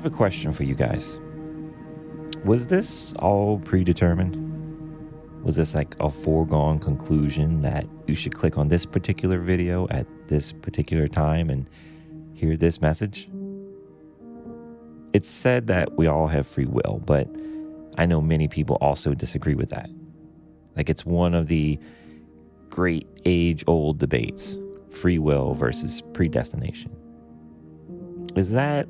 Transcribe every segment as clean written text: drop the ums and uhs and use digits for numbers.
have a question for you guys. Was this all predetermined? Was this like a foregone conclusion that you should click on this particular video at this particular time and hear this message? It's said that we all have free will, but I know many people also disagree with that. Like, it's one of the great age-old debates, free will versus predestination. Is that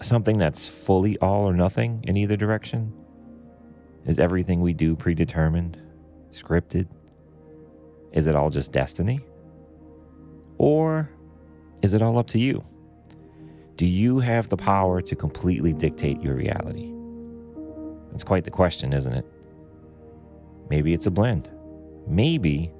something that's fully all or nothing in either direction? Is everything we do predetermined, scripted? Is it all just destiny? Or is it all up to you? Do you have the power to completely dictate your reality? That's quite the question, isn't it? Maybe it's a blend. Maybe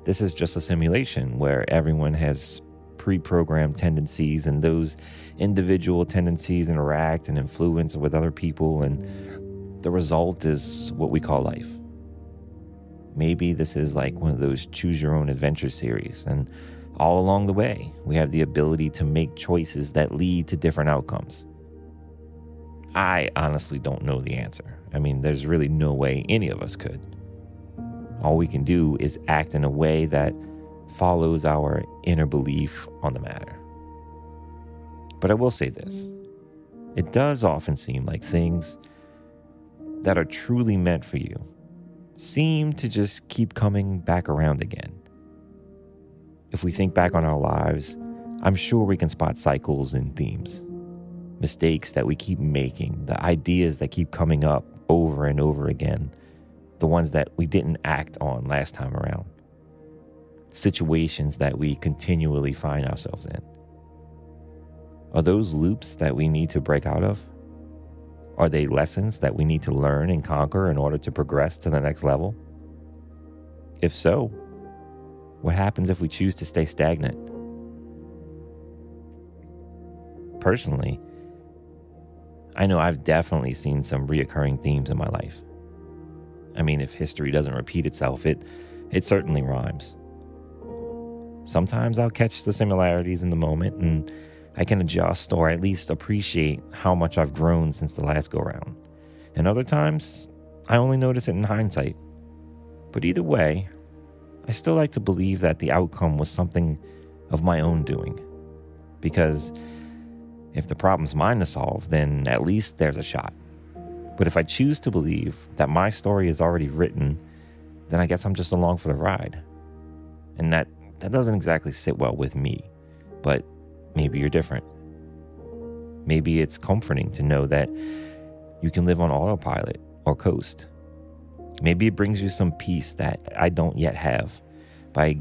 this is just a simulation where everyone has pre-programmed tendencies, and those individual tendencies interact and influence with other people, and the result is what we call life. Maybe this is like one of those choose your own adventure series, and all along the way, we have the ability to make choices that lead to different outcomes. I honestly don't know the answer. I mean, there's really no way any of us could. All we can do is act in a way that follows our inner belief on the matter. But I will say this. It does often seem like things that are truly meant for you seem to just keep coming back around again. If we think back on our lives, I'm sure we can spot cycles and themes. Mistakes that we keep making, the ideas that keep coming up over and over again, the ones that we didn't act on last time around. Situations that we continually find ourselves in. Are those loops that we need to break out of? Are they lessons that we need to learn and conquer in order to progress to the next level? If so, what happens if we choose to stay stagnant? Personally, I know I've definitely seen some reoccurring themes in my life. I mean, if history doesn't repeat itself, it certainly rhymes. Sometimes I'll catch the similarities in the moment, and I can adjust or at least appreciate how much I've grown since the last go-round. And other times, I only notice it in hindsight. But either way, I still like to believe that the outcome was something of my own doing. Because if the problem's mine to solve, then at least there's a shot. But if I choose to believe that my story is already written, then I guess I'm just along for the ride. And that doesn't exactly sit well with me. But maybe you're different. Maybe it's comforting to know that you can live on autopilot or coast. Maybe it brings you some peace that I don't yet have by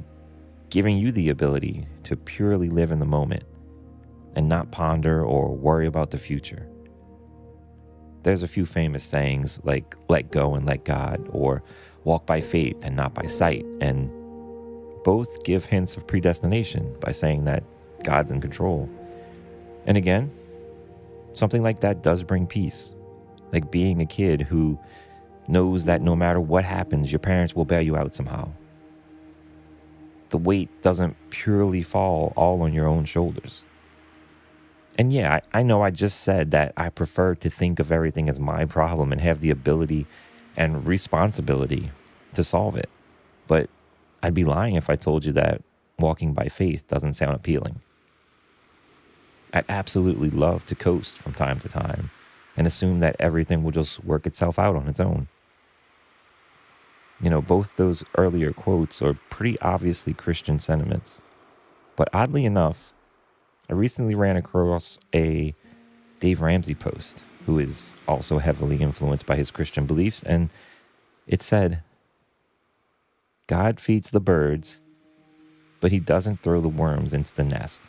giving you the ability to purely live in the moment and not ponder or worry about the future. There's a few famous sayings like let go and let God, or walk by faith and not by sight, and both give hints of predestination by saying that God's in control. And again, something like that does bring peace, like being a kid who knows that no matter what happens, your parents will bail you out somehow. The weight doesn't purely fall all on your own shoulders. And yeah, I know I just said that I prefer to think of everything as my problem and have the ability and responsibility to solve it. But I'd be lying if I told you that walking by faith doesn't sound appealing. I'd absolutely love to coast from time to time and assume that everything will just work itself out on its own. You know, both those earlier quotes are pretty obviously Christian sentiments. But oddly enough, I recently ran across a Dave Ramsey post, who is also heavily influenced by his Christian beliefs, and it said, God feeds the birds, but he doesn't throw the worms into the nest.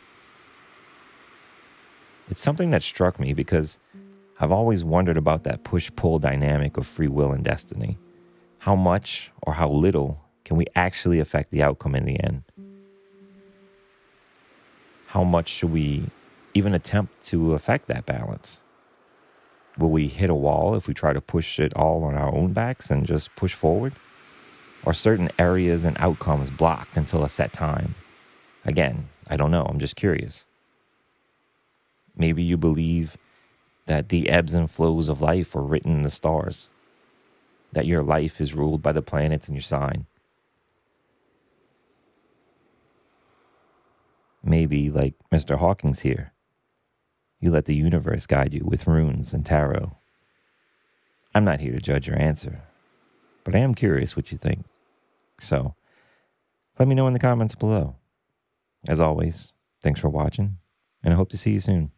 It's something that struck me because I've always wondered about that push-pull dynamic of free will and destiny. How much or how little can we actually affect the outcome in the end? How much should we even attempt to affect that balance? Will we hit a wall if we try to push it all on our own backs and just push forward? Are certain areas and outcomes blocked until a set time? Again, I don't know. I'm just curious. Maybe you believe that the ebbs and flows of life were written in the stars, that your life is ruled by the planets in your sign. Maybe, like Mr. Hawkins here, you let the universe guide you with runes and tarot. I'm not here to judge your answer, but I am curious what you think. So, let me know in the comments below. As always, thanks for watching, and I hope to see you soon.